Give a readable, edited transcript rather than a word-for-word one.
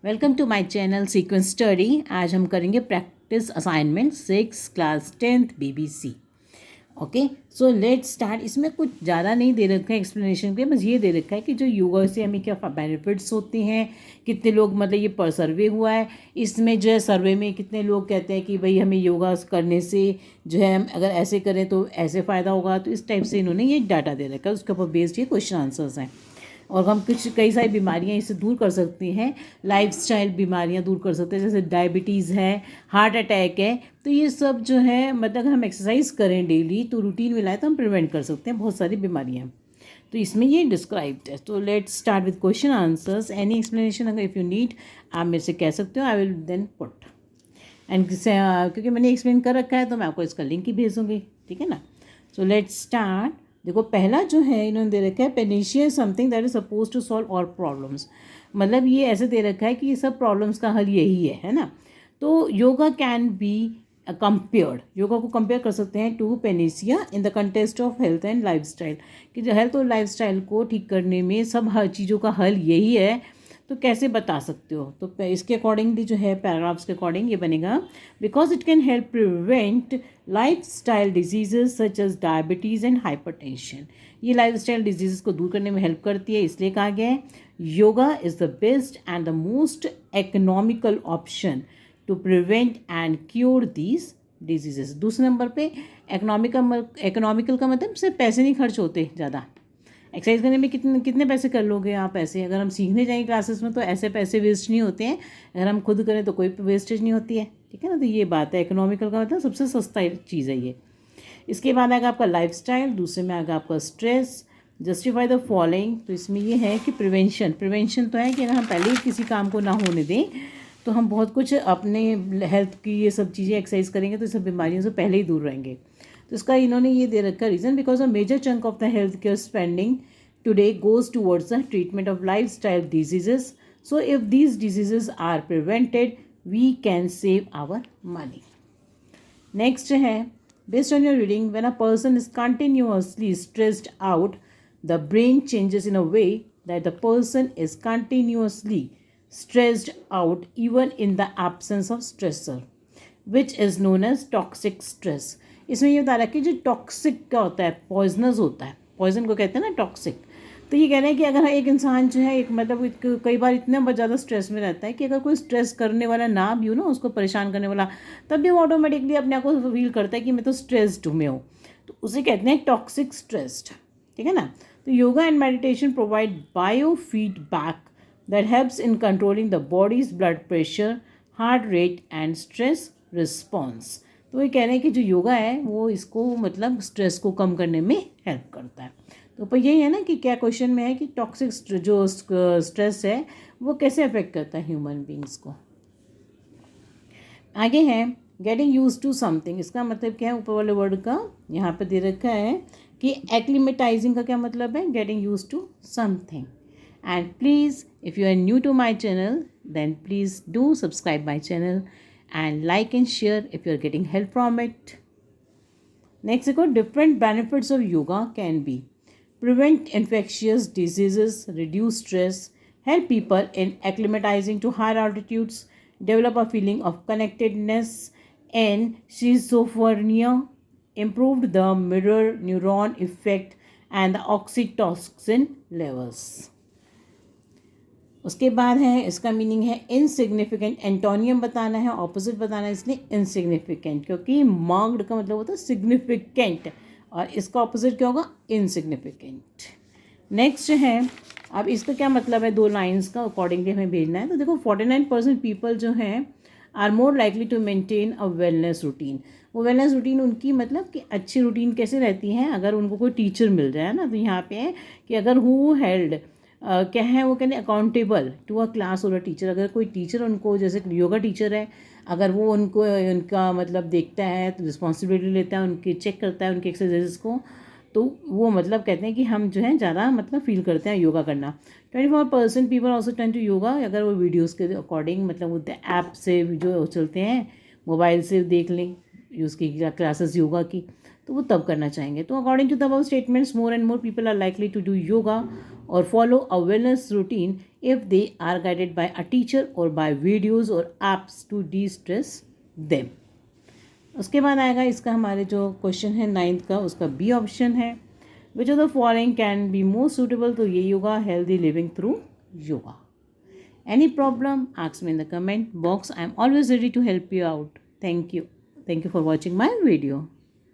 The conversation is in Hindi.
Welcome to my channel sequence study. आज हम करेंगे practice assignment 6 class 10th BBC। Okay, so let's start. इसमें कुछ ज़्यादा नहीं दे रखा है एक्सप्लेनेशन के, बस ये दे रखा है कि जो योगा से हमें क्या बेनिफिट्स होते हैं, कितने लोग मतलब ये पर सर्वे हुआ है। इसमें जो है सर्वे में कितने लोग कहते हैं कि भाई हमें योगा करने से जो है हम अगर ऐसे करें तो ऐसे फ़ायदा होगा। तो इस टाइप से इन्होंने ये डाटा दे रखा है, उसके ऊपर बेस्ड ये क्वेश्चन आंसर्स हैं। और हम कई सारी बीमारियां इससे दूर कर सकते हैं, लाइफस्टाइल बीमारियां दूर कर सकते हैं, जैसे डायबिटीज़ है, हार्ट अटैक है। तो ये सब जो है मतलब हम एक्सरसाइज करें डेली तो रूटीन में लाए तो हम प्रिवेंट कर सकते हैं बहुत सारी बीमारियां। तो इसमें ये डिस्क्राइब्ड है। तो let's start with question answers. Any explanation अगर इफ़ यू नीड आप मेरे से कह सकते हो, I will then put. And क्योंकि मैंने एक्सप्लेन कर रखा है तो मैं आपको इसका लिंक ही भेजूँगी, ठीक है ना। So let's start. देखो पहला जो है इन्होंने दे रखा है panacea something that is suppose to solve all problems. मतलब ये ऐसे दे रखा है कि ये सब प्रॉब्लम्स का हल यही है ना। तो yoga can be compared, yoga को कंपेयर कर सकते हैं to panacea in the context of health and lifestyle, कि जो हेल्थ और लाइफस्टाइल को ठीक करने में सब हर चीज़ों का हल यही है। तो कैसे बता सकते हो? तो इसके अकॉर्डिंगली जो है पैराग्राफ्स के अकॉर्डिंग ये बनेगा, because it can help prevent lifestyle diseases such as diabetes and hypertension. ये लाइफस्टाइल डिजीज़ को दूर करने में हेल्प करती है, इसलिए कहा गया है yoga is the best and the most economical option to prevent and cure these diseases. दूसरे नंबर पे इकोनॉमिकल का मतलब सिर्फ पैसे नहीं खर्च होते ज़्यादा। एक्सरसाइज करने में कितने कितने पैसे कर लोगे आप ऐसे? अगर हम सीखने जाएंगे क्लासेस में तो ऐसे पैसे वेस्ट नहीं होते हैं, अगर हम खुद करें तो कोई वेस्टेज नहीं होती है, ठीक है ना। तो ये बात है, इकोनॉमिकल का मतलब सबसे सस्ता चीज़ है ये। इसके बाद आएगा आपका लाइफस्टाइल, दूसरे में आएगा आपका स्ट्रेस। Justify the following. तो इसमें ये है कि प्रिवेंशन तो है कि अगर हम पहले ही किसी काम को ना होने दें तो हम बहुत कुछ अपने हेल्थ की ये सब चीज़ें एक्सरसाइज करेंगे तो सब बीमारियों से पहले ही दूर रहेंगे। तो इसका इन्होंने ये दे रखा reason, because a major chunk of the health care spending today goes towards the treatment of lifestyle diseases. So if these diseases are prevented we can save our money. Next है, based on your reading, when a person is continuously stressed out, the brain changes in a way that the person is continuously stressed out even in the absence of stressor, which is known as toxic stress. इसमें ये बता रहा है कि जो टॉक्सिक क्या होता है, पॉइजनस होता है, पॉइजन को कहते हैं ना टॉक्सिक। तो ये कह रहे हैं कि अगर एक इंसान जो है एक मतलब कई बार इतना ज़्यादा स्ट्रेस में रहता है कि अगर कोई स्ट्रेस करने वाला ना भी हो ना, उसको परेशान करने वाला, तब भी वो ऑटोमेटिकली अपने आप को फील करता है कि मैं तो स्ट्रेस्ड में हूँ। तो उसे कहते हैं टॉक्सिक स्ट्रेस्ड, ठीक है ना। तो yoga and meditation provide bio feedback that helps in controlling the bodies blood pressure, heart rate and stress response. तो ये कह रहे हैं कि जो योगा है वो इसको मतलब स्ट्रेस को कम करने में हेल्प करता है। तो पर यही है ना कि क्या क्वेश्चन में है कि टॉक्सिक जो स्ट्रेस है वो कैसे अफेक्ट करता है ह्यूमन बींग्स को। आगे है गेटिंग यूज टू समथिंग। इसका मतलब क्या है? ऊपर वाले वर्ड का यहाँ पे दे रखा है कि एक्लिमेटाइजिंग का क्या मतलब है? Getting used to something. And please if you are new to my channel then please do subscribe my channel and like and share if you are getting help from it. Next देखो, different benefits of yoga can be prevent infectious diseases, reduce stress, help people in acclimatizing to higher altitudes, develop a feeling of connectedness and schizophrenia, improved the mirror neuron effect and the oxytocin levels. उसके बाद है इसका मीनिंग है इनसिग्निफिकेंट। एंटोनियम बताना है, ऑपोजिट बताना है, इसलिए इनसिग्निफिकेंट, क्योंकि मार्क्ड का मतलब होता है सिग्निफिकेंट और इसका ऑपोजिट क्या होगा? इनसिग्निफिकेंट। नेक्स्ट है, अब इसका क्या मतलब है? 2 लाइंस का अकॉर्डिंगली हमें भेजना है। तो देखो 49% पीपल जो हैं are more likely to maintain a wellness routine. वो वेलनेस रूटीन उनकी मतलब कि अच्छी रूटीन कैसे रहती है? अगर उनको कोई टीचर मिल जाए ना, तो यहाँ पे है कि अगर हु हेल्ड क्या है वो कहते हैं अकाउंटेबल टू अ क्लास और अ टीचर। अगर कोई टीचर उनको, जैसे योगा टीचर है, अगर वो उनको उनका मतलब देखता है तो रिस्पॉन्सिबिलिटी लेता है, उनकी चेक करता है उनके एक्सरसाइजेस को, तो वो मतलब कहते हैं कि हम जो है ज़्यादा मतलब फील करते हैं योगा करना। 24% people also turn to yoga. अगर वो वीडियोज़ के अकॉर्डिंग मतलब वो ऐप से जो चलते हैं, मोबाइल से देख लें यूज़ की क्लासेस योगा की, तो वो तब करना चाहेंगे. तो according to the above statements, more and more people are likely to do yoga और follow a wellness routine if they are guided by a teacher और बाय वीडियोज़ और apps to destress them. उसके बाद आएगा इसका हमारे जो क्वेश्चन है 9th का, उसका बी ऑप्शन है. Which of the following can be more suitable, तो ये yoga healthy living through yoga. Any problem, ask me in the comment box. I am always ready to help you out. Thank you. Thank you for watching my video.